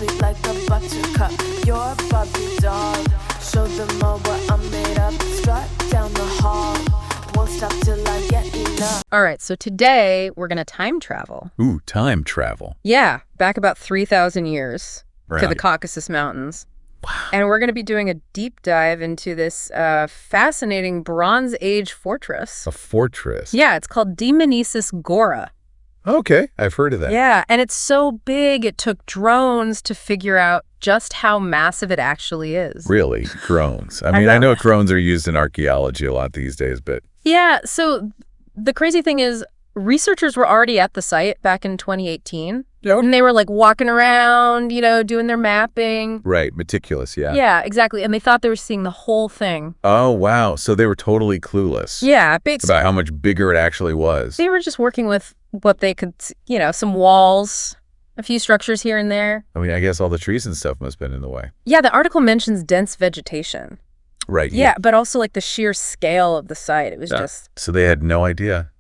sweet like a buttercup. You're a Barbie doll. Show them all what I'm made of. Strut down the hall. Won't stop till I get enough. All right, so today we're going to time travel. Ooh, time travel. Yeah, back about 3,000 years to the Right. Caucasus Mountains. Wow. And we're going to be doing a deep dive into this fascinating Bronze Age fortress. A fortress. Yeah, it's called Dmanisis Gora. Okay, I've heard of that. Yeah, and it's so big it took drones to figure out just how massive it actually is. Really? Drones. I know drones are used in archaeology a lot these days, but... Yeah, so the crazy thing is researchers were already at the site back in 2018. Yep. And they were like walking around, doing their mapping. Right, meticulous, yeah. Yeah, exactly. And they thought they were seeing the whole thing. Oh, wow. So they were totally clueless. Yeah, About how much bigger it actually was. they were just working with what they could, some walls, a few structures here and there. I guess all the trees and stuff must have been in the way. Yeah, the article mentions dense vegetation. Right. Yeah, but also like the sheer scale of the site. It was just So they had no idea.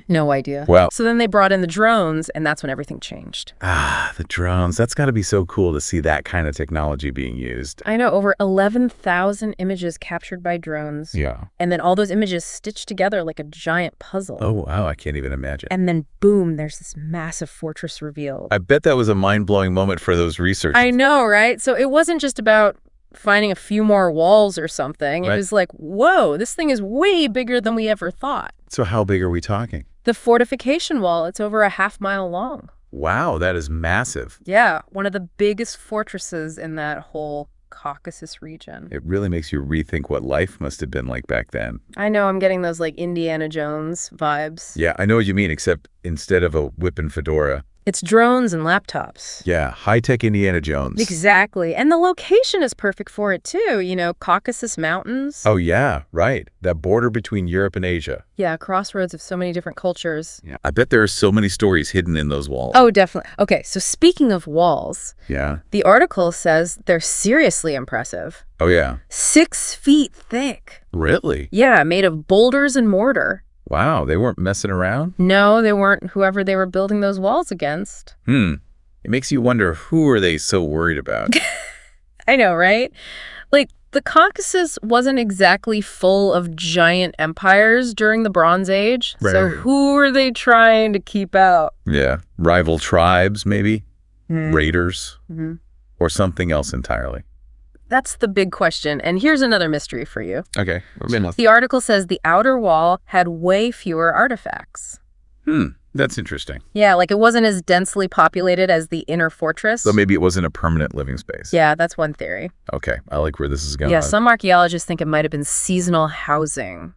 no idea. Wow. So then they brought in the drones, and that's when everything changed. Ah, the drones. That's got to be so cool to see that kind of technology being used. I know, over 11,000 images captured by drones. Yeah. And then all those images stitched together like a giant puzzle. Oh, wow. I can't even imagine. And then boom, there's this massive fortress revealed. I bet that was a mind-blowing moment for those researchers. I know, right? So it wasn't just about finding a few more walls or something. It Right. was like, whoa, this thing is way bigger than we ever thought. So how big are we talking? The fortification wall, it's over a half-mile long. Wow, that is massive. Yeah, one of the biggest fortresses in that whole Caucasus region. It really makes you rethink what life must have been like back then. I know, I'm getting those like Indiana Jones vibes. Yeah, I know what you mean, except instead of a whip and fedora. It's drones and laptops. Yeah, high-tech Indiana Jones. Exactly. And the location is perfect for it too. Caucasus Mountains. Oh, yeah, right. That border between Europe and Asia. Yeah, crossroads of so many different cultures. Yeah, I bet there are so many stories hidden in those walls. Oh, definitely. Okay, so speaking of walls, Yeah. the article says they're seriously impressive. Oh, yeah. 6 feet thick. Really? Yeah, made of boulders and mortar. Wow, they weren't messing around? No, they weren't whoever they were building those walls against. It makes you wonder, who are they so worried about? I know, right? Like, the Caucasus wasn't exactly full of giant empires during the Bronze Age. Right. So who are they trying to keep out? Yeah, rival tribes, maybe? Raiders? Mm-hmm. Or something else entirely? That's the big question. And here's another mystery for you. Okay. The article says the outer wall had way fewer artifacts. That's interesting. Yeah, like it wasn't as densely populated as the inner fortress. So maybe it wasn't a permanent living space. Yeah, that's one theory. Okay, I like where this is going. Yeah, some archaeologists think it might have been seasonal housing.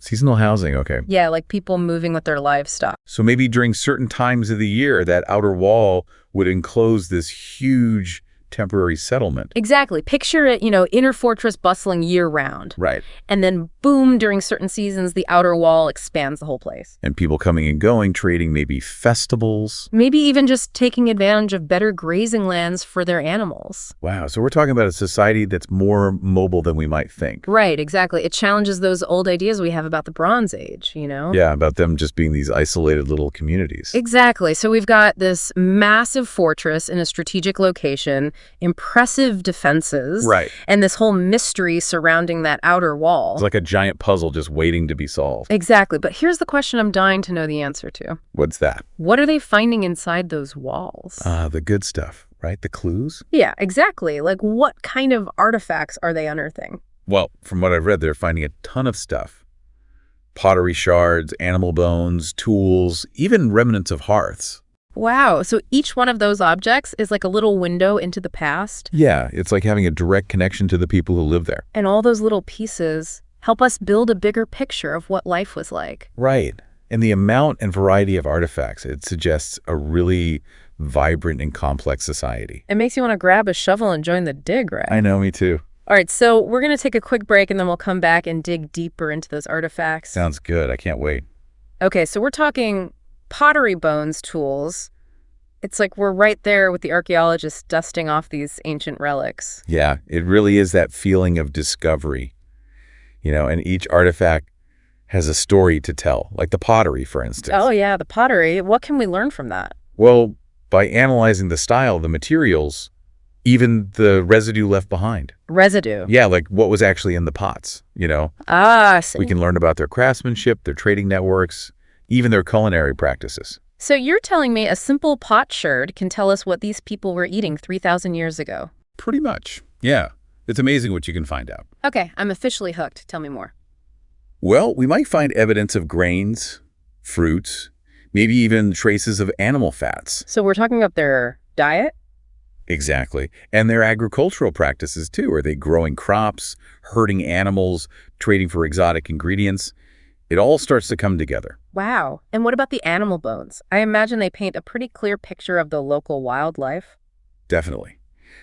Seasonal housing, okay. Yeah, like people moving with their livestock. So maybe during certain times of the year, that outer wall would enclose this huge temporary settlement. Exactly. Picture it, inner fortress bustling year-round. Right. And then, boom, during certain seasons, the outer wall expands the whole place. And people coming and going, trading maybe festivals. Maybe even just taking advantage of better grazing lands for their animals. Wow, so we're talking about a society that's more mobile than we might think. Right, exactly. It challenges those old ideas we have about the Bronze Age, Yeah, about them just being these isolated little communities. Exactly. So we've got this massive fortress in a strategic location, impressive defenses, Right. and this whole mystery surrounding that outer wall. It's like a giant puzzle just waiting to be solved. Exactly. But here's the question I'm dying to know the answer to. What's that? What are they finding inside those walls? The good stuff, right? The clues? Yeah, exactly. Like what kind of artifacts are they unearthing? Well, from what I've read, they're finding a ton of stuff. Pottery shards, animal bones, tools, even remnants of hearths. Wow. So each one of those objects is like a little window into the past. Yeah, it's like having a direct connection to the people who live there. And all those little pieces help us build a bigger picture of what life was like. Right. And the amount and variety of artifacts, it suggests a really vibrant and complex society. It makes you want to grab a shovel and join the dig, right? I know, me too. All right, so we're going to take a quick break and then we'll come back and dig deeper into those artifacts. Sounds good. I can't wait. Okay, so we're talking pottery bones tools. It's like we're right there with the archaeologists dusting off these ancient relics. Yeah, it really is that feeling of discovery. And each artifact has a story to tell, like the pottery, for instance. Oh, yeah, the pottery. What can we learn from that? Well, by analyzing the style, the materials, Even the residue left behind. Residue. Yeah, like what was actually in the pots, Ah, I see. We can learn about their craftsmanship, their trading networks, even their culinary practices. So you're telling me a simple potsherd can tell us what these people were eating 3,000 years ago? Pretty much. Yeah. It's amazing what you can find out. Okay, I'm officially hooked. Tell me more. Well, we might find evidence of grains, fruits, maybe even traces of animal fats. So we're talking about their diet? Exactly. And their agricultural practices, too. Are they growing crops, herding animals, trading for exotic ingredients? It all starts to come together. Wow. And what about the animal bones? I imagine they paint a pretty clear picture of the local wildlife. Definitely.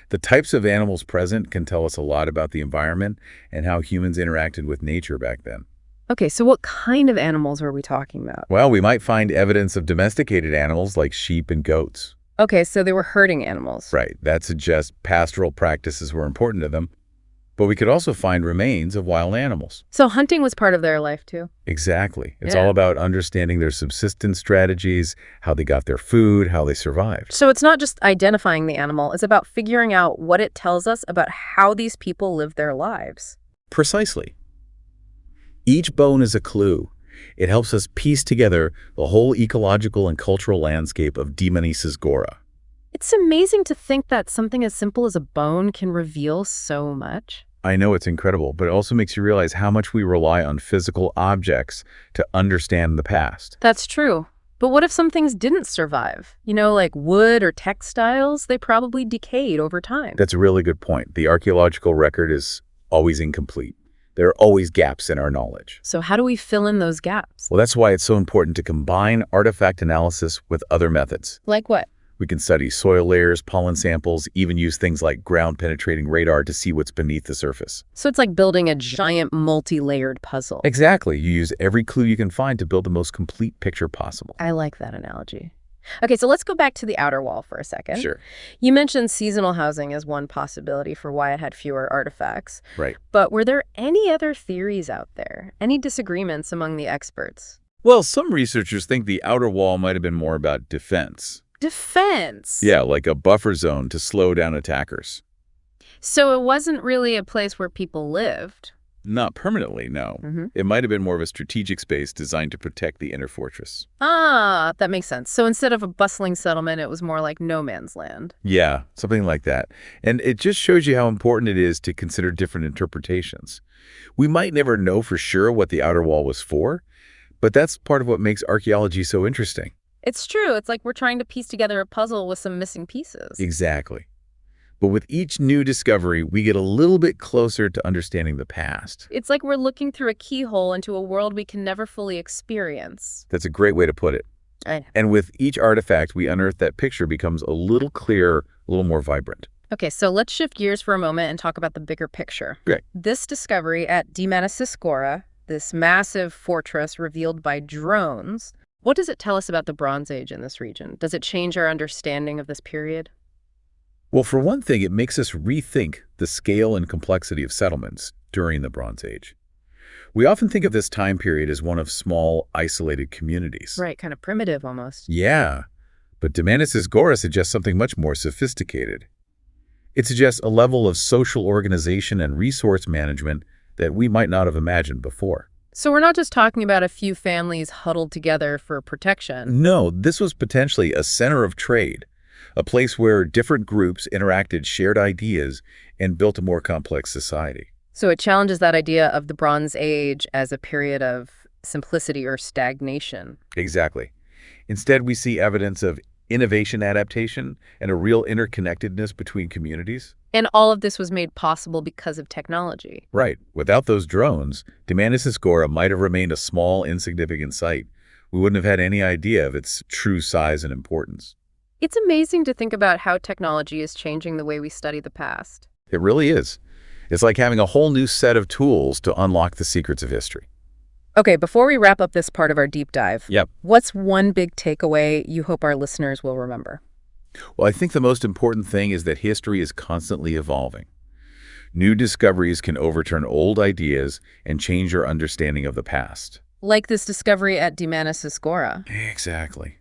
The types of animals present can tell us a lot about the environment and how humans interacted with nature back then. Okay, so what kind of animals were we talking about? Well, we might find evidence of domesticated animals like sheep and goats. Okay, so they were herding animals. Right. That suggests pastoral practices were important to them. But we could also find remains of wild animals. So hunting was part of their life too? Exactly. It's Yeah. all about understanding their subsistence strategies, how they got their food, how they survived. So it's not just identifying the animal, it's about figuring out what it tells us about how these people live their lives. Precisely. Each bone is a clue. It helps us piece together the whole ecological and cultural landscape of Dmanisis Gora. It's amazing to think that something as simple as a bone can reveal so much. I know it's incredible, but it also makes you realize how much we rely on physical objects to understand the past. That's true. But what if some things didn't survive? Like wood or textiles, they probably decayed over time. That's a really good point. The archaeological record is always incomplete. There are always gaps in our knowledge. So how do we fill in those gaps? Well, that's why it's so important to combine artifact analysis with other methods. Like what? We can study soil layers, pollen samples, even use things like ground-penetrating radar to see what's beneath the surface. So it's like building a giant multi-layered puzzle. Exactly. You use every clue you can find to build the most complete picture possible. I like that analogy. Okay, so let's go back to the outer wall for a second. Sure. You mentioned seasonal housing as one possibility for why it had fewer artifacts. Right. But were there any other theories out there? Any disagreements among the experts? Well, some researchers think the outer wall might have been more about defense. Defense? Yeah, like a buffer zone to slow down attackers. So it wasn't really a place where people lived? Not permanently, no. Mm-hmm. It might have been more of a strategic space designed to protect the inner fortress. Ah, that makes sense. So instead of a bustling settlement, it was more like no man's land. Yeah, something like that. And it just shows you how important it is to consider different interpretations. We might never know for sure what the outer wall was for, but that's part of what makes archaeology so interesting. It's true. It's like we're trying to piece together a puzzle with some missing pieces. Exactly. But with each new discovery, we get a little bit closer to understanding the past. It's like we're looking through a keyhole into a world we can never fully experience. That's a great way to put it. And with each artifact we unearth, that picture becomes a little clearer, a little more vibrant. Okay, so let's shift gears for a moment and talk about the bigger picture. Great. This discovery at Dmanisis Gora, this massive fortress revealed by drones, what does it tell us about the Bronze Age in this region? Does it change our understanding of this period? Well, for one thing, it makes us rethink the scale and complexity of settlements during the Bronze Age. We often think of this time period as one of small, isolated communities. Right, kind of primitive almost. Yeah, but Dmanisis Gora suggests something much more sophisticated. It suggests a level of social organization and resource management that we might not have imagined before. So we're not just talking about a few families huddled together for protection. No, this was potentially a center of trade, a place where different groups interacted, shared ideas, and built a more complex society. So it challenges that idea of the Bronze Age as a period of simplicity or stagnation. Exactly. Instead, we see evidence of innovation adaptation and a real interconnectedness between communities. And all of this was made possible because of technology. Right. Without those drones, Dmanisis Gora might have remained a small, insignificant site. We wouldn't have had any idea of its true size and importance. It's amazing to think about how technology is changing the way we study the past. It really is. It's like having a whole new set of tools to unlock the secrets of history. Okay, before we wrap up this part of our deep dive, Yep. what's one big takeaway you hope our listeners will remember? Well, I think the most important thing is that history is constantly evolving. New discoveries can overturn old ideas and change our understanding of the past. Like this discovery at Dmanisis Gora. Exactly.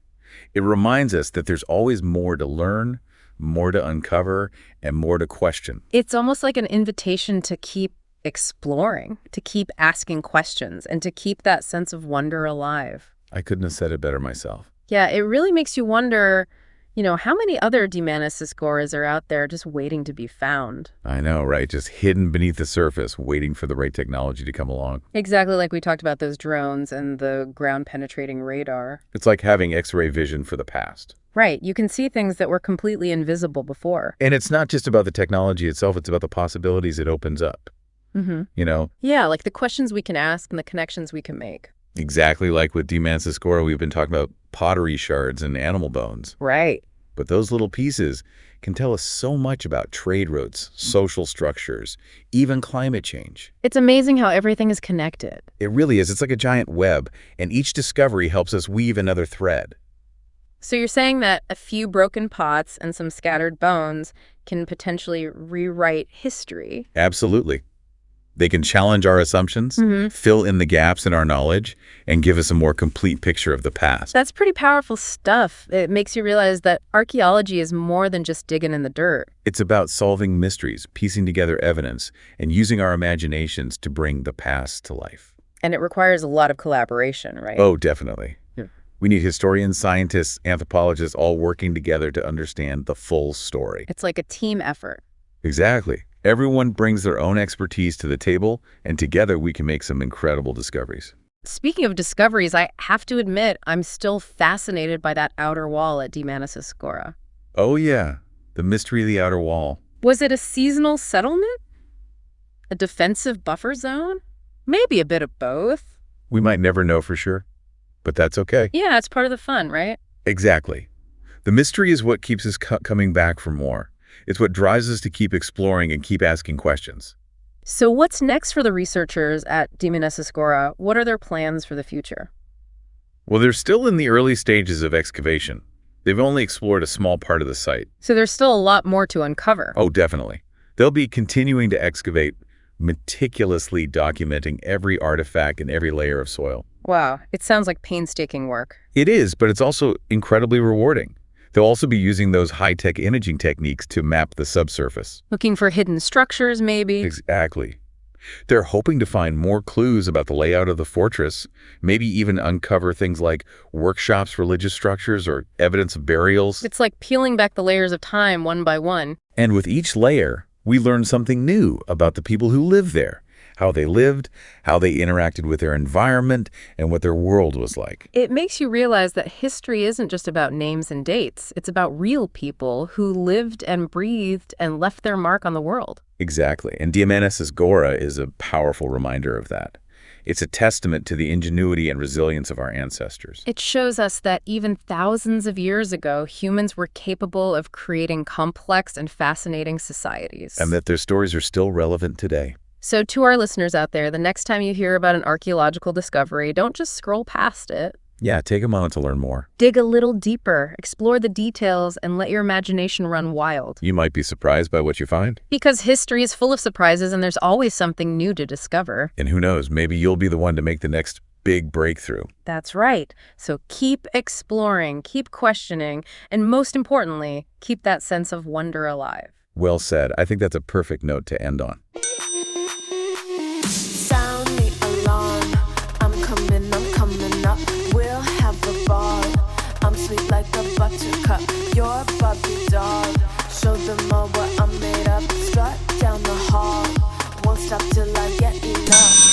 It reminds us that there's always more to learn, more to uncover, and more to question. It's almost like an invitation to keep exploring, to keep asking questions, and to keep that sense of wonder alive. I couldn't have said it better myself. Yeah, it really makes you wonder, how many other Dmanisis Goras are out there just waiting to be found? I know, right? Just hidden beneath the surface, waiting for the right technology to come along. Exactly like we talked about those drones and the ground-penetrating radar. It's like having X-ray vision for the past. Right, you can see things that were completely invisible before. And it's not just about the technology itself, it's about the possibilities it opens up. Yeah, like the questions we can ask and the connections we can make. Exactly like with Dmanisis Gora, we've been talking about pottery shards and animal bones. Right. But those little pieces can tell us so much about trade routes, social structures, even climate change. It's amazing how everything is connected. It really is. It's like a giant web, and each discovery helps us weave another thread. So you're saying that a few broken pots and some scattered bones can potentially rewrite history? Absolutely. They can challenge our assumptions, fill in the gaps in our knowledge, and give us a more complete picture of the past. That's pretty powerful stuff. It makes you realize that archaeology is more than just digging in the dirt. It's about solving mysteries, piecing together evidence, and using our imaginations to bring the past to life. And it requires a lot of collaboration, right? Oh, definitely. We need historians, scientists, anthropologists all working together to understand the full story. It's like a team effort. Exactly. Everyone brings their own expertise to the table, and together we can make some incredible discoveries. Speaking of discoveries, I have to admit I'm still fascinated by that outer wall at Dmanisis Gora. Oh yeah, the mystery of the outer wall. Was it a seasonal settlement? A defensive buffer zone? Maybe a bit of both. We might never know for sure, but that's okay. Yeah, it's part of the fun, right? Exactly. The mystery is what keeps us coming back for more. It's what drives us to keep exploring and keep asking questions. So what's next for the researchers at Dmanisis Gora? What are their plans for the future? Well, they're still in the early stages of excavation. They've only explored a small part of the site. So there's still a lot more to uncover. Oh, definitely. They'll be continuing to excavate, meticulously documenting every artifact and every layer of soil. Wow, it sounds like painstaking work. It is, but it's also incredibly rewarding. They'll also be using those high-tech imaging techniques to map the subsurface. Looking for hidden structures, maybe? Exactly. They're hoping to find more clues about the layout of the fortress, maybe even uncover things like workshops, religious structures, or evidence of burials. It's like peeling back the layers of time one by one. And with each layer, we learn something new about the people who live there, how they lived, how they interacted with their environment, and what their world was like. It makes you realize that history isn't just about names and dates. It's about real people who lived and breathed and left their mark on the world. Exactly. And Dmanisis Gora is a powerful reminder of that. It's a testament to the ingenuity and resilience of our ancestors. It shows us that even thousands of years ago, humans were capable of creating complex and fascinating societies. And that their stories are still relevant today. So to our listeners out there, the next time you hear about an archaeological discovery, don't just scroll past it. Yeah, take a moment to learn more. Dig a little deeper, explore the details, and let your imagination run wild. You might be surprised by what you find. Because history is full of surprises and there's always something new to discover. And who knows, maybe you'll be the one to make the next big breakthrough. That's right. So keep exploring, keep questioning, and most importantly, keep that sense of wonder alive. Well said. I think that's a perfect note to end on. Sound the alarm. I'm coming up. We'll have a ball. I'm sweet like a buttercup. You're a Barbie doll. Show them all what I'm made of. Strut down the hall. Won't stop till I get enough.